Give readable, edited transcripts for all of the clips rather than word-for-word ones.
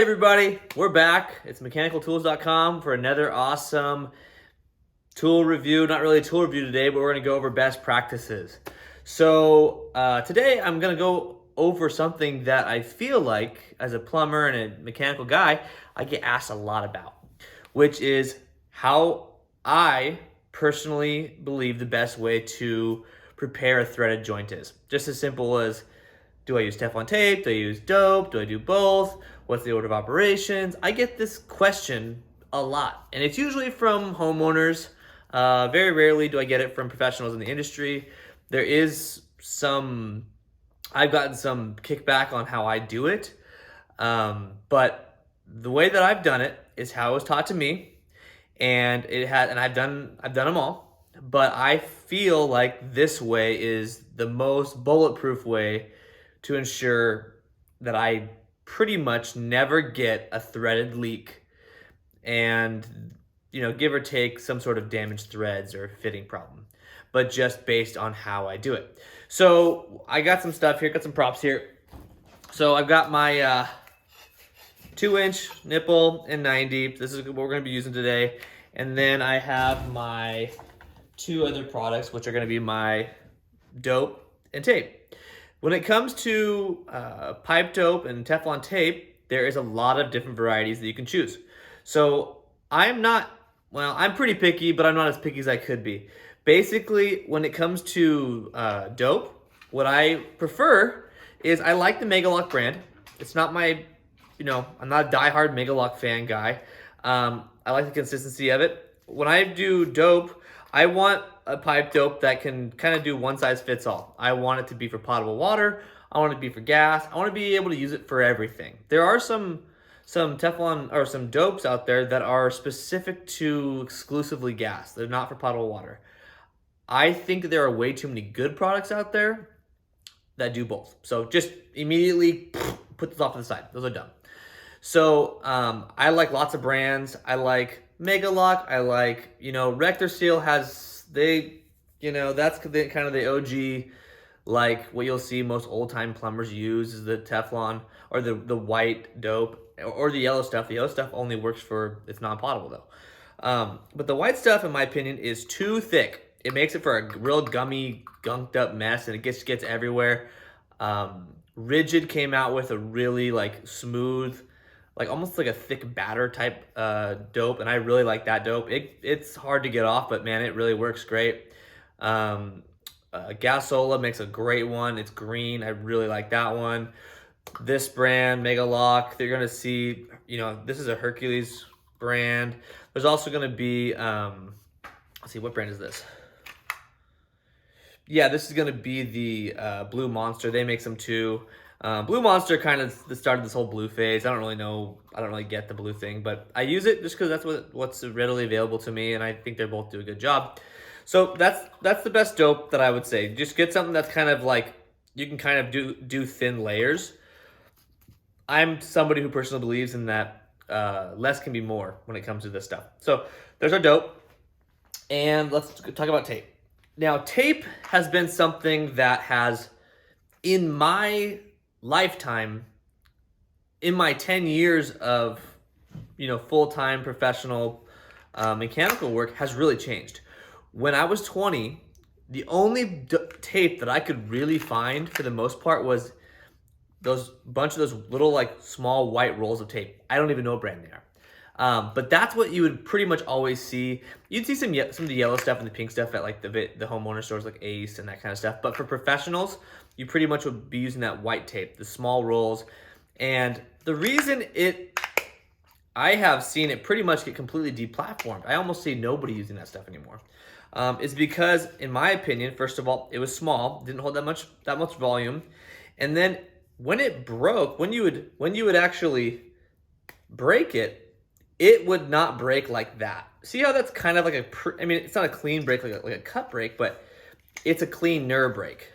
Hey everybody, we're back. It's mechanicaltools.com for another awesome tool review. Not really a tool review today, but we're going to go over best practices. So today I'm going to go over something that I feel like as a plumber and a mechanical guy, I get asked a lot about, which is how I personally believe the best way to prepare a threaded joint is. Just as simple as, do I use Teflon tape? Do I use dope? Do I do both? What's the order of operations? I get this question a lot, and it's usually from homeowners. Very rarely do I get it from professionals in the industry. There is I've gotten some kickback on how I do it, but the way that I've done it is how it was taught to me, and I've done them all. But I feel like this way is the most bulletproof way to ensure that I pretty much never get a threaded leak and, give or take some sort of damaged threads or fitting problem, but just based on how I do it. So I got some stuff here, got some props here. So I've got my 2-inch nipple and 90. This is what we're gonna be using today. And then I have my two other products, which are gonna be my dope and tape. When it comes to pipe dope and Teflon tape, there is a lot of different varieties that you can choose. So I'm pretty picky, but I'm not as picky as I could be. Basically, when it comes to dope, what I prefer is I like the Megalock brand. It's not my, I'm not a diehard Megalock fan guy. I like the consistency of it. When I do dope, I want a pipe dope that can kind of do one size fits all. I want it to be for potable water. I want it to be for gas. I want to be able to use it for everything. There are some Teflon or some dopes out there that are specific to exclusively gas. They're not for potable water. I think there are way too many good products out there that do both. So just immediately put those off to the side. Those are dumb. So I like lots of brands. I like Megalock. I like, Rector Seal has, that's kind of the OG, like what you'll see most old time plumbers use is the Teflon or the white dope or the yellow stuff. The yellow stuff only works it's non-potable though. But the white stuff, in my opinion, is too thick. It makes it for a real gummy, gunked up mess, and it gets everywhere. Rigid came out with a really smooth, almost like a thick batter type dope, and I really like that dope. It's hard to get off, but man, it really works great. Gasoila makes a great one. It's green. I really like that one. This brand, Megalock, they're gonna see, this is a Hercules brand. There's also gonna be, let's see, what brand is this? Yeah, this is gonna be the Blue Monster. They make some too. Blue Monster kind of started this whole blue phase. I don't really get the blue thing, but I use it just because that's what's readily available to me, and I think they both do a good job. So that's the best dope that I would say. Just get something that's kind of you can kind of do thin layers. I'm somebody who personally believes in that less can be more when it comes to this stuff. So there's our dope, and let's talk about tape. Now, tape has been something that has, in my lifetime, in my 10 years of full-time professional mechanical work, has really changed. When I was 20, the only tape that I could really find for the most part was bunch of those little small white rolls of tape. I don't even know what brand they are. But that's what you would pretty much always see. You'd see some of the yellow stuff and the pink stuff at the homeowner stores like Ace and that kind of stuff. But for professionals, you pretty much would be using that white tape, the small rolls. And the reason I have seen it pretty much get completely deplatformed, I almost see nobody using that stuff anymore, is because, in my opinion, first of all, it was small, didn't hold that much volume. And then when it broke, when you would actually break it, it would not break like that. See how that's kind of it's not a clean break like a cut break, but it's a cleaner break.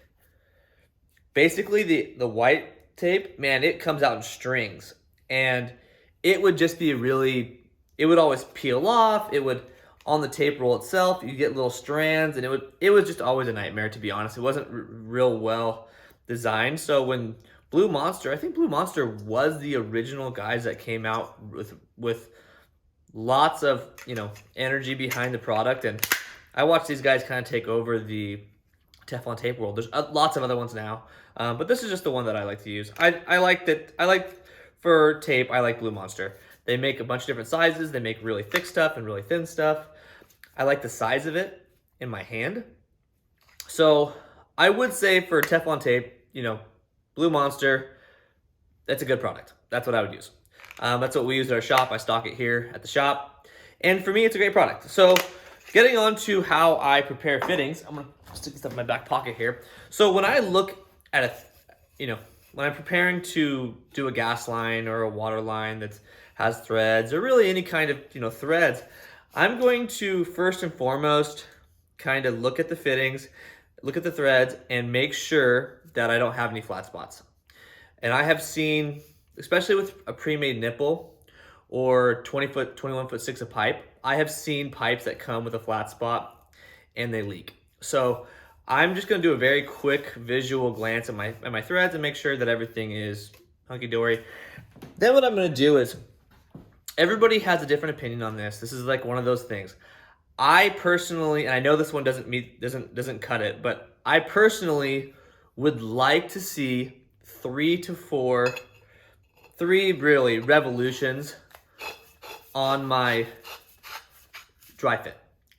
Basically, the white tape, man, it comes out in strings, and it would just be it would always peel off. It would, on the tape roll itself, you get little strands, and it was just always a nightmare, to be honest. It wasn't real well designed. So when Blue Monster, I think Blue Monster was the original guys that came out with lots of, energy behind the product. And I watched these guys kind of take over the Teflon tape world. There's lots of other ones now, but this is just the one that I like to use. I like that. I like for tape. I like Blue Monster. They make a bunch of different sizes. They make really thick stuff and really thin stuff. I like the size of it in my hand. So I would say for Teflon tape, Blue Monster, that's a good product. That's what I would use. That's what we use at our shop. I stock it here at the shop. And for me, it's a great product. So getting on to how I prepare fittings, I'm going to stick this up in my back pocket here. So when I look at when I'm preparing to do a gas line or a water line that has threads or really any kind of, threads, I'm going to first and foremost kind of look at the fittings, look at the threads, and make sure that I don't have any flat spots. And I have seen, especially with a pre-made nipple or 20 foot, 21 foot 6 of pipe, I have seen pipes that come with a flat spot and they leak. So I'm just gonna do a very quick visual glance at my threads and make sure that everything is hunky-dory. Then what I'm gonna do is, everybody has a different opinion on this. This is like one of those things. I personally, and I know this one doesn't cut it, but I personally would like to see 3 to 4 really revolutions on my dry fit.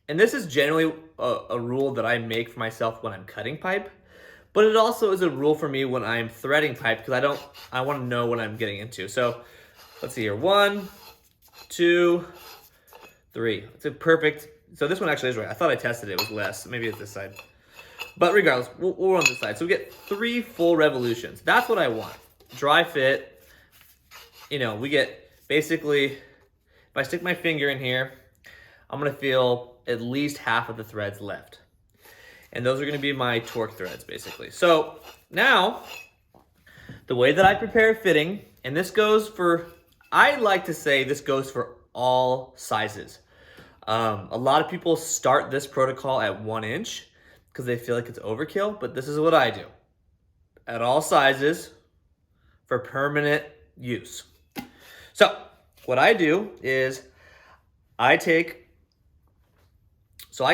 And this is generally a rule that I make for myself when I'm cutting pipe, but it also is a rule for me when I'm threading pipe because I want to know what I'm getting into. So let's see here, 1, 2, 3. It's a perfect. So this one actually is right. I thought I tested it, it was less. Maybe it's this side. But regardless, we'll run this side. So we get 3 full revolutions. That's what I want. Dry fit, we get basically, if I stick my finger in here, I'm gonna feel at least half of the threads left. And those are gonna be my torque threads, basically. So now, the way that I prepare fitting, and this goes for, I like to say this goes for all sizes. A lot of people start this protocol at 1 inch because they feel like it's overkill, but this is what I do. At all sizes for permanent use. So what I do is I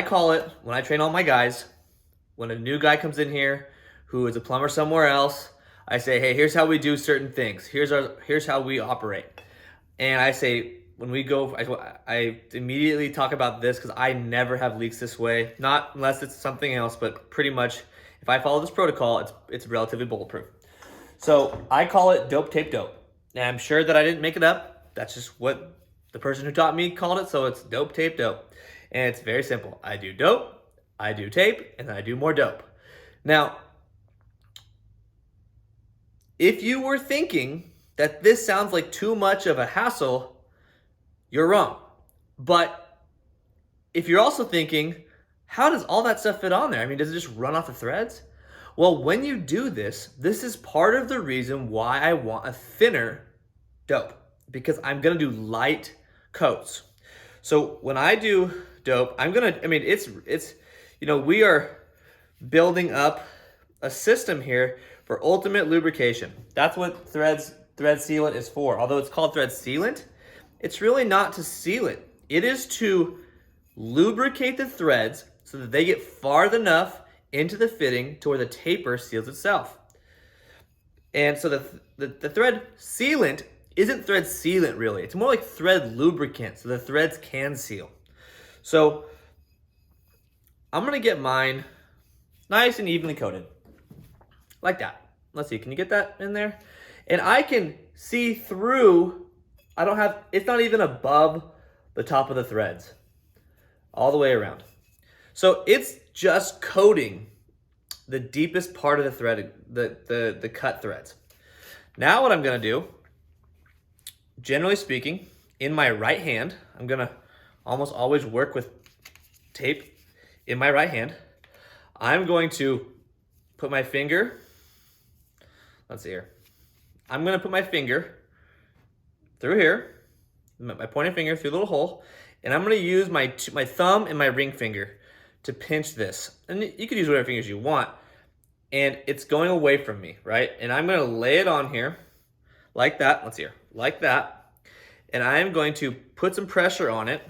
call it, when I train all my guys, when a new guy comes in here who is a plumber somewhere else, I say, hey, here's how we do certain things. Here's how we operate. And I say, when we go, I immediately talk about this because I never have leaks this way, not unless it's something else, but pretty much if I follow this protocol, it's relatively bulletproof. So I call it dope, tape, dope. And I'm sure that I didn't make it up. That's just what the person who taught me called it. So it's dope, tape, dope. And it's very simple. I do dope, I do tape, and then I do more dope. Now, if you were thinking that this sounds like too much of a hassle, you're wrong. But if you're also thinking, how does all that stuff fit on there? I mean, does it just run off the threads? Well, when you do this, this is part of the reason why I want a thinner dope, because I'm gonna do light coats. So when I do dope, we are building up a system here for ultimate lubrication. That's what thread sealant is for. Although it's called thread sealant, it's really not to seal it. It is to lubricate the threads so that they get far enough into the fitting to where the taper seals itself. And so the thread sealant isn't thread sealant really. It's more like thread lubricant so the threads can seal. So I'm gonna get mine nice and evenly coated. Like that. Let's see, can you get that in there? And I can see through, it's not even above the top of the threads. All the way around. So it's just coating the deepest part of the thread, the cut threads. Now what I'm gonna do, generally speaking, in my right hand, I'm gonna almost always work with tape in my right hand. I'm going to put my finger, let's see here. I'm gonna put my finger through here, my pointing finger through the little hole, and I'm gonna use my thumb and my ring finger to pinch this. And you can use whatever fingers you want. and it's going away from me, right? And I'm gonna lay it on here like that. Let's see here, like that. And I'm going to put some pressure on it,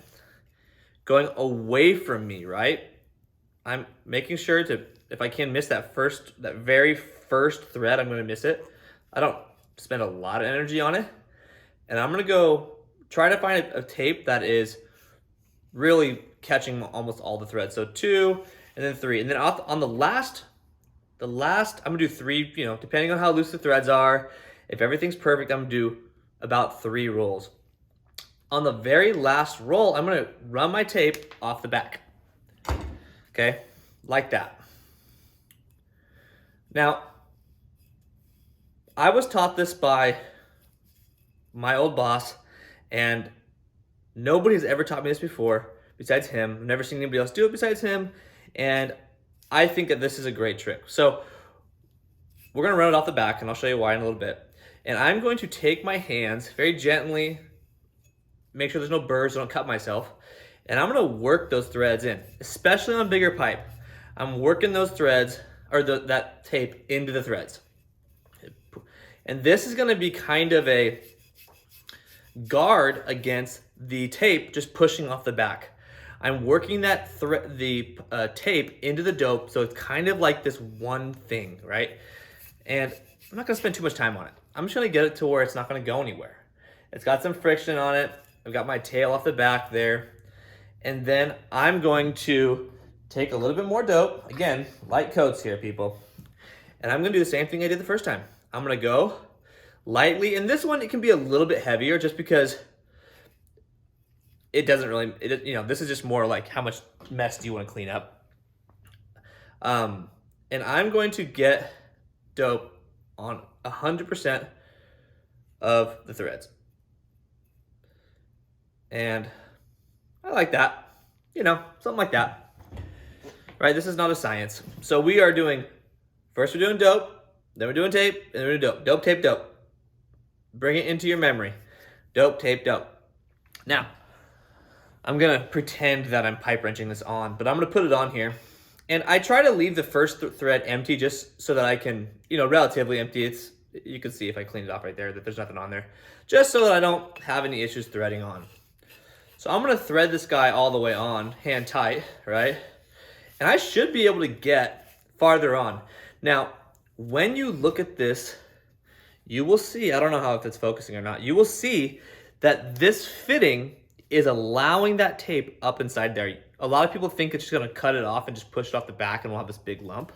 going away from me, right? I'm making sure to, if I can miss that very first thread, I'm gonna miss it. I don't spend a lot of energy on it. And I'm gonna go try to find a tape that is really catching almost all the threads. So 2 and then 3. And then on the last, I'm gonna do 3, depending on how loose the threads are. If everything's perfect, I'm gonna do about 3 rolls. On the very last roll, I'm gonna run my tape off the back. Okay, like that. Now, I was taught this by my old boss, and nobody's ever taught me this before besides him. I've never seen anybody else do it besides him, and I think that this is a great trick. So we're gonna run it off the back, and I'll show you why in a little bit. And I'm going to take my hands very gently, make sure there's no burrs, so I don't cut myself, and I'm gonna work those threads in, especially on bigger pipe. I'm working those threads, or that tape into the threads. And this is gonna be kind of a guard against the tape just pushing off the back. I'm working that tape into the dope, so it's kind of like this one thing, right? And I'm not gonna spend too much time on it. I'm just gonna get it to where it's not gonna go anywhere. It's got some friction on it. I've got my tail off the back there. And then I'm going to take a little bit more dope. Again, light coats here, people. And I'm gonna do the same thing I did the first time. I'm gonna go lightly, and this one, it can be a little bit heavier just because it doesn't really, this is just more like how much mess do you want to clean up. And I'm going to get dope on 100% of the threads. And I like that, something like that. Right, this is not a science. So we are doing, first we're doing dope, then we're doing tape, and then we're doing dope. Dope, tape, dope. Bring it into your memory. Dope, tape, dope. Now, I'm gonna pretend that I'm pipe wrenching this on, but I'm gonna put it on here. And I try to leave the first thread empty just so that I can, relatively empty. You can see if I clean it off right there that there's nothing on there. Just so that I don't have any issues threading on. So I'm gonna thread this guy all the way on, hand tight, right? And I should be able to get farther on. Now, when you look at this, you will see, I don't know if it's focusing or not, you will see that this fitting is allowing that tape up inside there. A lot of people think it's just gonna cut it off and just push it off the back and we'll have this big lump.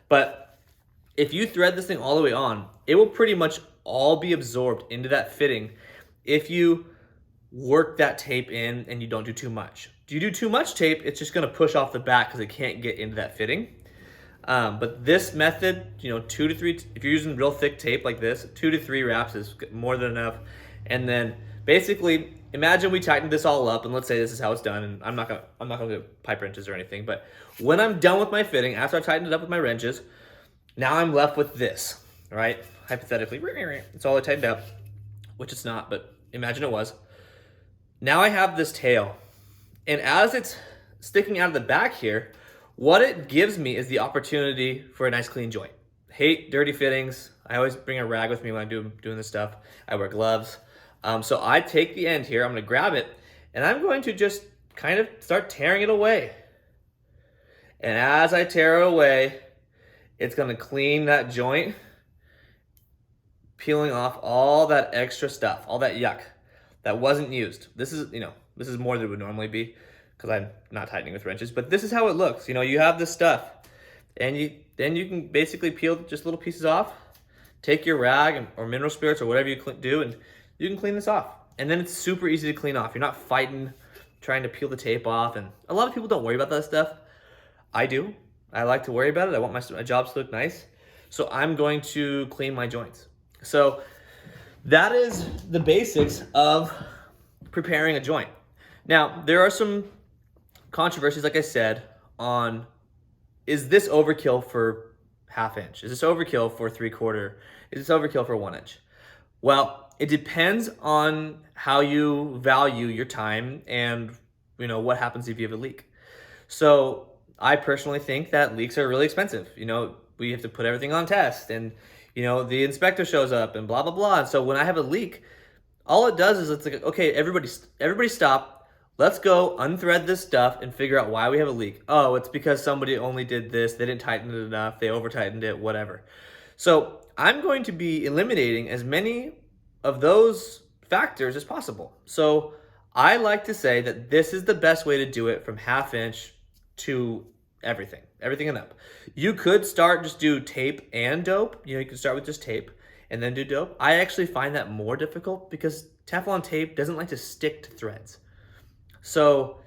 But if you thread this thing all the way on, it will pretty much all be absorbed into that fitting if you work that tape in and you don't do too much. If you do too much tape, it's just gonna push off the back because it can't get into that fitting. But this method, 2 to 3, if you're using real thick tape like this, 2 to 3 wraps is more than enough. And then basically, imagine we tightened this all up, and let's say this is how it's done. And I'm not gonna do pipe wrenches or anything. But when I'm done with my fitting, after I tightened it up with my wrenches, now I'm left with this, right? Hypothetically, it's all I tightened up, which it's not, but imagine it was. Now I have this tail, and as it's sticking out of the back here, what it gives me is the opportunity for a nice clean joint. Hate dirty fittings. I always bring a rag with me when I'm doing this stuff. I wear gloves. So I take the end here, I'm gonna grab it, and I'm going to just kind of start tearing it away. And as I tear it away, it's gonna clean that joint, peeling off all that extra stuff, all that yuck that wasn't used. This is more than it would normally be, because I'm not tightening with wrenches, but this is how it looks. You have this stuff, and then you can basically peel just little pieces off, take your rag or mineral spirits or whatever you do, and you can clean this off. And then it's super easy to clean off. You're not fighting, trying to peel the tape off, and a lot of people don't worry about that stuff. I do. I like to worry about it. I want my jobs to look nice. So I'm going to clean my joints. So that is the basics of preparing a joint. Now, there are some controversies, like I said, on is this overkill for 1/2 inch? Is this overkill for 3/4? Is this overkill for 1 inch? Well, it depends on how you value your time and what happens if you have a leak. So I personally think that leaks are really expensive. we have to put everything on test, and the inspector shows up and blah blah blah. And so when I have a leak, all it does is it's like, okay, everybody stop. Let's go unthread this stuff and figure out why we have a leak. Oh, it's because somebody only did this. They didn't tighten it enough. They over tightened it, whatever. So I'm going to be eliminating as many of those factors as possible. So I like to say that this is the best way to do it from 1/2 inch to everything and up. You could start just do tape and dope. You could start with just tape and then do dope. I actually find that more difficult because Teflon tape doesn't like to stick to threads. So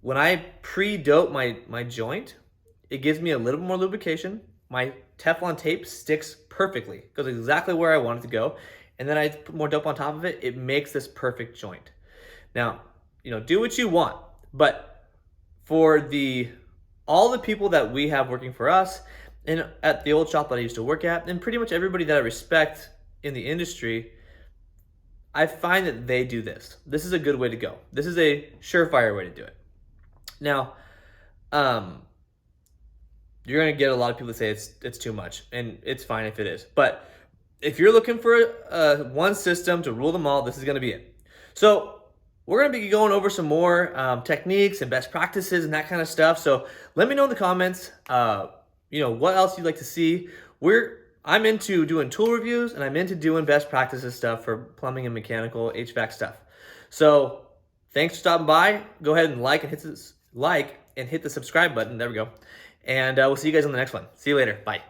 when I pre-dope my joint, it gives me a little more lubrication. My Teflon tape sticks perfectly, goes exactly where I want it to go. And then I put more dope on top of it. It makes this perfect joint. Now, do what you want, but for all the people that we have working for us and at the old shop that I used to work at, and pretty much everybody that I respect in the industry, I find that they do this. This is a good way to go. This is a surefire way to do it. Now, you're gonna get a lot of people that say it's too much, and it's fine if it is. But if you're looking for one system to rule them all, this is gonna be it. So we're gonna be going over some more techniques and best practices and that kind of stuff. So let me know in the comments, what else you'd like to see. I'm into doing tool reviews, and I'm into doing best practices stuff for plumbing and mechanical HVAC stuff. So thanks for stopping by. Go ahead and like and hit the subscribe button. There we go. And we'll see you guys on the next one. See you later. Bye.